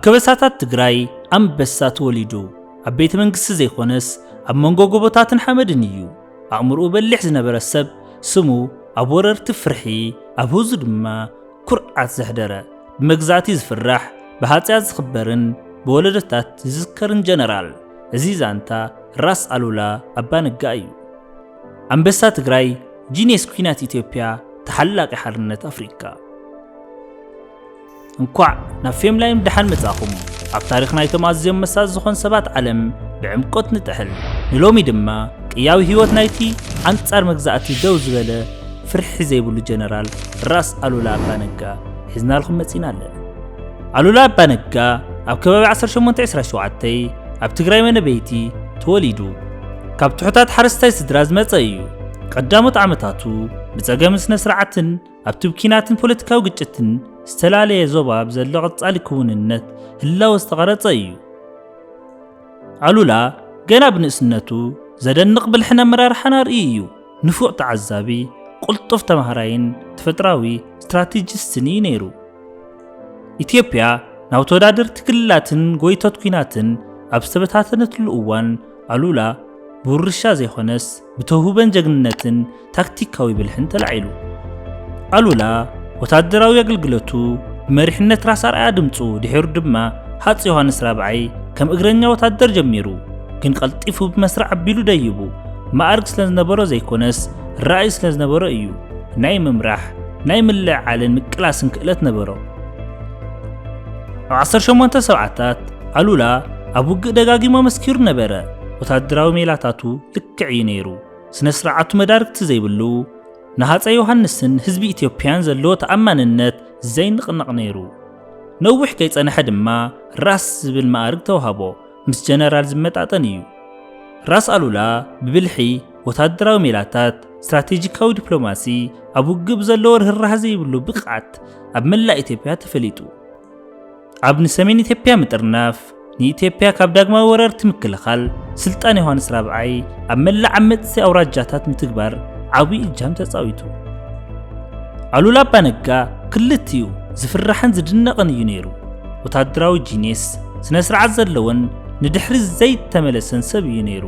كبساتات تግራይ أنبسا توليدو أبيت منقس زيخونس أب منغو قبطاتن حمدن يو أمرو بلح زنبر السب سمو أبورر تفرحي أبوز دما كرعات زهدرة بمقزاتي زفرح بهاتيات زخبرن بولدتات زذكرن جنرال زيزانتا راس ألولا أبانقا أيو أنبسا تግራይ جينيس كوينات إثيوبيا تحلاق حرنة أفريقيا እንኳዕ ናብ ፌም ላይ ምድሓን መጻኹም ኣብ ታሪኽና የተማዝዮም መሳዝ ዝኾን ሰባት ዓለም ብዕምቆት ንጥሕል ንሎሚ ድማ ቅያዊ ህይወት ናይቲ አንጻር መግዛእቲ ደው ዝበለ ፍርሒ ዘይብሉ ጀነራል ራስ ኣሉላ ኣባነጋ ሒዝናልኩም መጺና ኣለና ኣሉላ ኣባነጋ ኣብ ከባቢ 1827 ኣብ ትግራይ መነበይቲ ተወሊዱ ካብ ትሑታት ሓረስታይ ስድራ ዝመጸ እዩ ቀዳሞት ዓመታቱ ብጸገም ስነ ስርዓትን ኣብ ትብኪናትን ፖለቲካዊ ግጭትን استلالي زوباب زلو قصالي كوننت هلاو استغرص እዩ علولا ገና ብንእስነቱ ዘደንቕ ብልሕነ መራርሓና ርእዩ ንፉዕ ተዓዛቢ ቁልጡፍ ተማሃራይን ተፈጥራዊ ስትራቴጂስትን ነይሩ ኢትዮጵያ ናብ ተወዳደርቲ ክልላትን ጎይቶት ኩናትን ኣብ ዝተበታተነትሉ እዋን አሉላ ብውርሻ ዘይኾነስ ብተውሁበን ጀግንነትን ታክቲካዊ ብልሕን ተላዒሉ አሉላ ወታደራዊ አገልግሎቱ በመሪሕነት ራስ አርአያ ድምጹ ድሒሩ ድማ ሃጽ ዮሐንስ ራብዓይ ከም እግረኛ ወታደር ጀሚሩ ግን ቀልጢፉ በመስራዕ አቢሉ ደይቡ ማዕርግ ስለዝነበሮ ዘይኮነስ ራእይ ስለዝነበሮ እዩ ናይ መምራሕ ናይ ምልዓልን ምቅላስን ክእለት ነበሮ ኣብ 1870ታት አሉላ ኣብ ውግእ ደጋጊሞ መስኪሩ ነበረ ወታደራዊ ሜላታቱ ልክዕ ነይሩ ስነ ስርዓቱ መዳርክቲ ዘይብሉ نهاص يوحنسن حزب ኢትዮጵያን ዘሎ ተኣማንነት ዘይንቅንቕ ነይሩ ነውሕ ከይጸነሐ ድማ ራስ ዝብል ማዕርግ ተዋሃቦ ምስ ጀነራል ዝመጣጠን እዩ ራስ አሉላ ብብልሒ ወታደራዊ ሜላታት ስትራቴጂካዊ ዲፕሎማሲ ኣብ ውግብ ዘሎ ርህራህ ዘይብሉ ብቕዓት ኣብ መላእ ኢትዮጵያ ተፈሊጡ ኣብ ሰሜን ኢትዮጵያ ምጥርናፍ ንኢትዮጵያ ካብ ዳግማዊ ወረርቲ ምክልኻል ስልጣን ዮሐንስ ራብዓይ ኣብ መላእ ዓመጽቲ አውራጃታት ምትግባር عوي الجام تساويتو አሉላ ኣባነጋ ክልቲዩ ዝፍራሕን ዝድነቕን እዩ ነይሩ ወታደራዊ ጂኒስ ስነ ስርዓት ዘለዎን ንድሕሪ ዘይተመለሰን ሰብ እዩ ነይሩ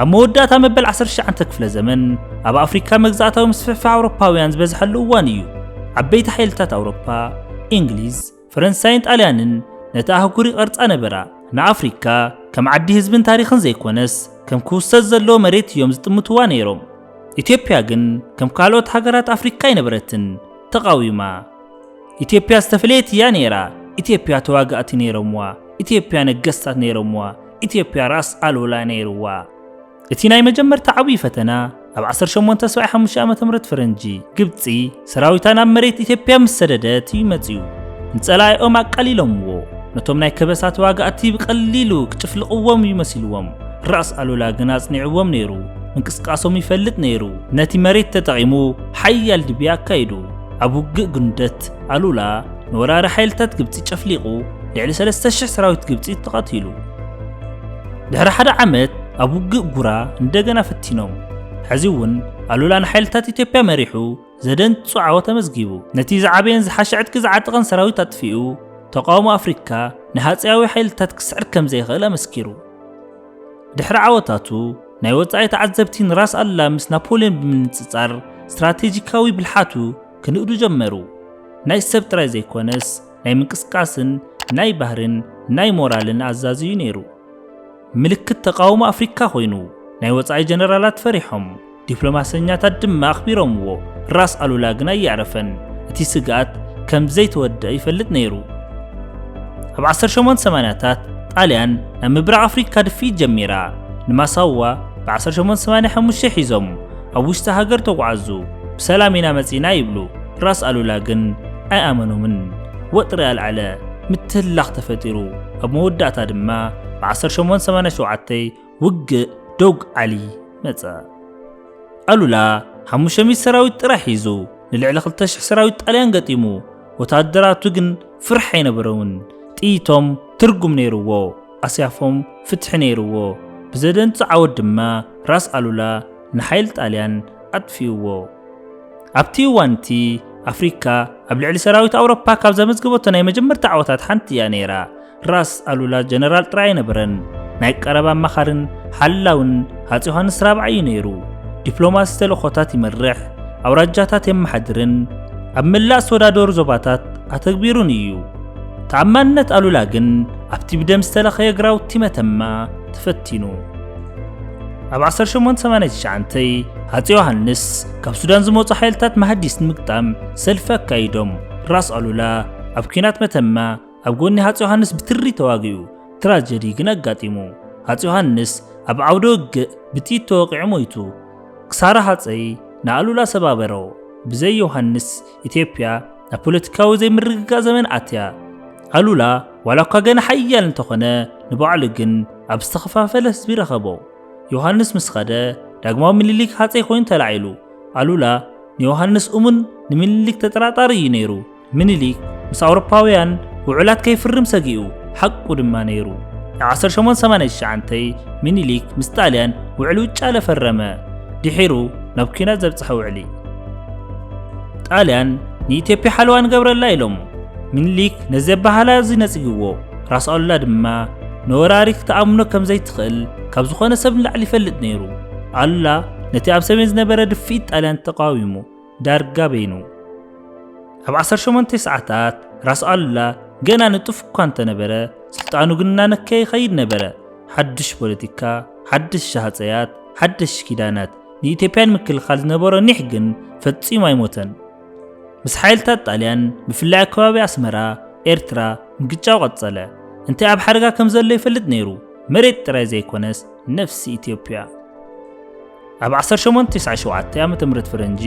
ኣብ መወዳእታ መበል 19 ክፍለ ዘመን ኣብ ኣፍሪካ መግዛእታዊ ምስፍሕፋሕ ኣውሮፓውያን ዝበዝሐሉ እዋን እዩ ዓበይቲ ሓይልታት ኣውሮፓ እንግሊዝ ፈረንሳይን ጣልያንን ነታ ኣህጉር ይቐርጻ ነበራ ንኣፍሪካ ከም ዓዲ ህዝብን ታሪኽን ዘይኮነስ ከም ኩውሰት ዘሎ መሬት እዮም ዝጥምትዋ ነይሮም ኢትዮጵያ ግን ከም ካልኦት ሃገራት ኣፍሪካ ይነበረትን ተቃዊማ ኢትዮጵያ ዝተፈለየት እያ ነይራ ኢትዮጵያ ተዋጋእቲ ነይሮምዋ ኢትዮጵያ ነገስታት ነይሮምዋ ኢትዮጵያ ራስ አሉላ ነይሩዋ እቲ ናይ መጀመርታ ዓብይ ፈተና ኣብ 1875 ዓመተ ምህረት ፈረንጂ ግብጺ ሰራዊታ ናብ መሬት ኢትዮጵያ መሰደደት ይመጽዩ ንጸላይኦም አቃሊሎምዎ ነቶም ናይ ከበሳ ተዋጋእቲ ብቀሊሉ ክጭፍልቅዎም ይመስልዎም ራስ አሉላ ግን አጽኒዕዎም ነይሩ እንቅስቃሴም ይፈልጥ ነይሩ ነቲ መሬት ተጠቂሙ ሓያል ድብያ አካይዱ ኣብ ውግእ ግንደት አሉላ ንወራሪ ሓይልታት ግብጺ ጨፍሊቁ ልዕሊ 3000 ሰራዊት ግብጺ ተቐቲሉ ድሕሪ ሓደ ዓመት ኣብ ውግእ ጉራ እንደገና ፈቲኖም ሕዚውን አሉላ ንሓይልታት ኢትዮጵያ መሪሑ ዘደንጹ ዓወት ተመዝጊቡ ነቲ ዝዓበየን ዝሓሸዕት ክዝዓጥቀን ሰራዊት ኣጥፊኡ ተቃውሞ ኣፍሪካ ንሃጽያዊ ሓይልታት ክስዕር ከም ዘይኽእል መስኪሩ ድሕሪ ዓወታቱ ናይ ወጻኢ ተዓዘብቲ ራስ አሉላ ምስ ናፖሊዮን ብምንጽጻር ስትራቴጂካዊ ብልሓቱ ክንእዱ ጀመሩ ናይ ሰብ ጥራይ ዘይኮነስ ናይ ምንቅስቃስን ናይ ባህርን ናይ ሞራልን ኣዛዝዩ ነይሩ ምልክት ተቃውሞ ኣፍሪካ ኮይኑ ናይ ወጻኢ ጀነራላት ፈሪሖም ዲፕሎማስያኛታት ድማ ኣኽቢሮምዎ ራስ አሉላ ግን ኣይዕረፈን እቲ ስጋት ከም ዘይተወድአ ይፈልጥ ነይሩ ኣብ 1880ታት ጣልያን ናብ ምብራቕ ኣፍሪካ ድፊት ጀሚራ ንማሳዋ ብ1885 ሒዞም ኣብ ውሽጢ ሃገር ተጓዓዙ ብሰላም ኢና መጺና ይብሉ ራስ አሉላ ግን ኣይኣመኖምን ወጥሪ ኣልዓለ ምትህላኽ ተፈጢሩ ኣብ መወዳእታ ድማ ብ1887 ውግእ ዶግ ዓሊ መጸ አሉላ 500 ሰራዊት ጥራሕ ሒዙ ንልዕሊ 2000 ሰራዊት ጣልያን ገጢሙ ወታደራቱ ግን ፍርሕ ኣይነበረውን ጥይቶም ትርጉም ነይሩዎ ኣስያፎም ፍትሕ ነይሩዎ ብዘደንጽ ዓወት ድማ ራስ አሉላ ንሓይል ጣልያን ኣጥፊውዎ ኣብቲ እዋንቲ ኣፍሪካ ኣብ ልዕሊ ሰራዊት ኣውሮፓ ካብ ዘመዝግቦቶ ናይ መጀመርታ ዓወታት ሓንቲ እያ ነይራ። ራስ ኣሉላ ጀነራል ጥራይ ነበረን። ናይ ቀረባ ኣማኻርን ሓላውን ሃፀይ ዮሃንስ ራብዓይ እዩ ነይሩ። ዲፕሎማሲ ተልእኾታት ይመርሕ፣ ኣውራጃታት የመሓድርን ኣብ መላእ ዝተወዳደሩ ዞባታት ኣተግቢሩን እዩ። ተኣማንነት ኣሉላ ግን ኣብቲ ብደም ዝተለኸየ ግራውቲ መተማ ተፈቲኑ። ኣብ 1889 ሃፀይ ዮሃንስ ካብ ሱዳን ዝመፁ ሓይልታት መሃዲስ ንምግጣም ሰልፊ ኣካይዶም ራስ ኣሉላ ኣብ ኩናት መተማ ኣብ ጎኒ ሃፀይ ዮሃንስ ብትሪ ተዋጊኡ ትራጀዲ ግን ኣጋጢሙ። ሃፀይ ዮሃንስ ኣብ ዓውደ ውግእ ብጥይት ተወቂዑ ሞይቱ። ክሳራ ሃፀይ ንኣሉላ ሰባበሮ። ብዘይ ዮሃንስ ኢትዮጵያ ናብ ፖለቲካዊ ዘይምርግጋእ ዘመን ኣትያ። ኣሉላ ዋላ እኳ ገና ሓያል እንተኾነ ንባዕሉ ግን ኣብ ዝተኸፋፈለ ህዝቢ ረኸቦ። ዮሃንስ ምስ ኸደ ዳግማዊ ምኒልክ ሃፀይ ኮይኑ ተላዒሉ። ኣሉላ ንዮሃንስ እሙን ንምኒልክ ተጠራጣሪ እዩ ነይሩ። ምኒልክ ምስ ኣውሮፓውያን ውዕላት ከይፍርም ሰጊኡ፣ ሓቁ ድማ ነይሩ። ኣብ 1889 ምኒልክ ምስ ጣልያን ውዕሊ ውጫለ ፈረመ። ድሒሩ ናብ ኩናት ዘብፅሐ ውዕሊ ጣልያን ንኢትዮጵያ ሓለዋ ንገብረላ ኢሎም ምኒልክ ነዚ ኣባህላ እዚ ነጽግዎ። ራስ ኣሉላ ድማ ነወራሪ ክትኣምኖ ከም ዘይትኽእል ካብ ዝኾነ ሰብ ንላዕሊ ይፈልጥ ነይሩ። ኣሉላ ነቲ ኣብ ሰሜን ዝነበረ ድፊት ጣልያን ተቃዊሙ ዳርጋ በይኑ። ኣብ 18 ሰዓታት ራስ ኣሉላ ገና ንጡፍ እኳ እንተነበረ ስልጣኑ ግን እናነከየ ይኸይድ ነበረ። ሓድሽ ፖለቲካ፣ ሓድሽ ሻሃፀያት፣ ሓድሽ ኪዳናት ንኢትዮጵያን ምክልኻል ዝነበሮ ኒሕ ግን ፈጺሙ ኣይሞተን። ምስ ሓይልታት ጣልያን ብፍላይ ከባቢ ኣስመራ፣ ኤርትራ ምግጫው ቀጸለ። እንታይ ኣብ ሓደጋ ከም ዘሎ ይፈልጥ ነይሩ። መሬት ጥራይ ዘይኮነስ ነፍሲ ኢትዮጵያ። ኣብ 1897 ዓ.ም ፈረንጂ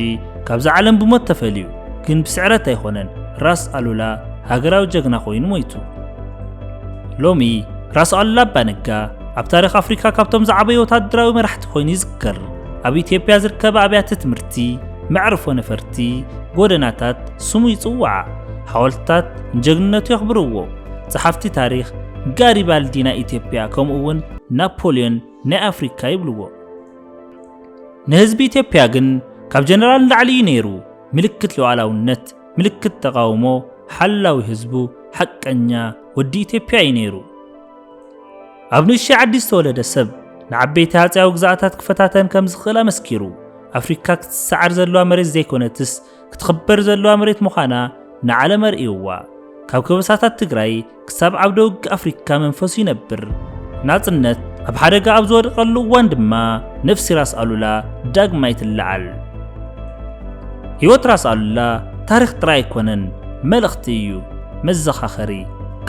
ካብዛ ዓለም ብሞት ተፈልዩ። ግን ብስዕረት ኣይኮነን። ራስ ኣሉላ ሃገራዊ ጀግና ኮይኑ ሞይቱ። ሎሚ ራስ ኣሉላ ኣባነጋ ኣብ ታሪኽ ኣፍሪካ ካብቶም ዝዓበዩ ወታደራዊ መራሕቲ ኮይኑ ይዝከር። ኣብ ኢትዮጵያ ዝርከባ ኣብያተ ትምህርቲ፣ መዕርፎ ነፈርቲ፣ ጎደናታት ስሙ ይጽዋዕ። ሓወልትታት ንጀግንነቱ የኽብርዎ። ጸሓፍቲ ታሪኽ ጋሪባልዲ ናይ ኢትዮጵያ ከምኡውን ናፖሊዮን ናይ ኣፍሪካ ይብልዎ። ንህዝቢ ኢትዮጵያ ግን ካብ ጀነራል ንላዕሊ እዩ ነይሩ። ምልክት ሉዓላውነት፣ ምልክት ተቃውሞ፣ ሓላዊ ህዝቡ፣ ሓቀኛ ወዲ ኢትዮጵያ እዩ ነይሩ። ኣብ ንእሽተይ ዓዲ ዝተወለደ ሰብ ንዓበይቲ ሃፀያዊ ግዛኣታት ክፈታተን ከም ዝኽእል ኣመስኪሩ። ኣፍሪካ ክትሰዓር ዘለዋ መሬት ዘይኮነትስ ክትኽበር ዘለዋ መሬት ምዃና ንዓለም ኣርእይዋ። ካብ ከበሳታት ትግራይ ክሳብ ዓውደ ውግእ ኣፍሪካ መንፈሱ ይነብር። ናጽነት ኣብ ሓደጋ ኣብ ዝወደቐሉ እዋን ድማ ነፍሲ ራስ ኣሉላ ዳግማ ይትለዓል። ህይወት ራስ ኣሉላ ታሪኽ ጥራይ ኣይኮነን፣ መልእኽቲ እዩ፣ መዘኻኸሪ።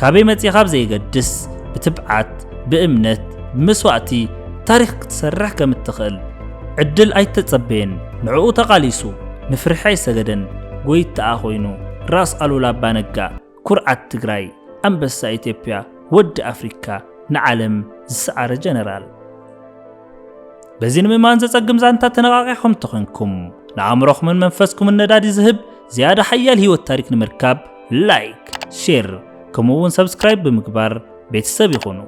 ካበይ መጺኻ ዘይገድስ ብትብዓት፣ ብእምነት፣ ብመስዋዕቲ ታሪኽ ክትሰርሕ ከም እትኽእል ዕድል ኣይተጸበየን። ንዕኡ ተቓሊሱ ንፍርሒ ኣይሰገደን። ጎይታኣ ኮይኑ ራስ ኣሉላ ኣባነጋ ኩርዓት ትግራይ፣ ኣንበሳ ኢትዮጵያ፣ ወዲ ኣፍሪካ፣ ንዓለም ዝሰዓረ ጀነራል። በዚ ንምእማን ዘጸግም ዛንታ ተነቓቂኹም ተኾንኩም ንኣእምሮኹምን መንፈስኩምን ነዳዲ ዝህብ ዝያዳ ሓያል ህይወት ታሪክ ንምርካብ ላይክ፣ ሼር ከምኡውን ሰብስክራይብ ብምግባር ቤተሰብ ይኹኑ።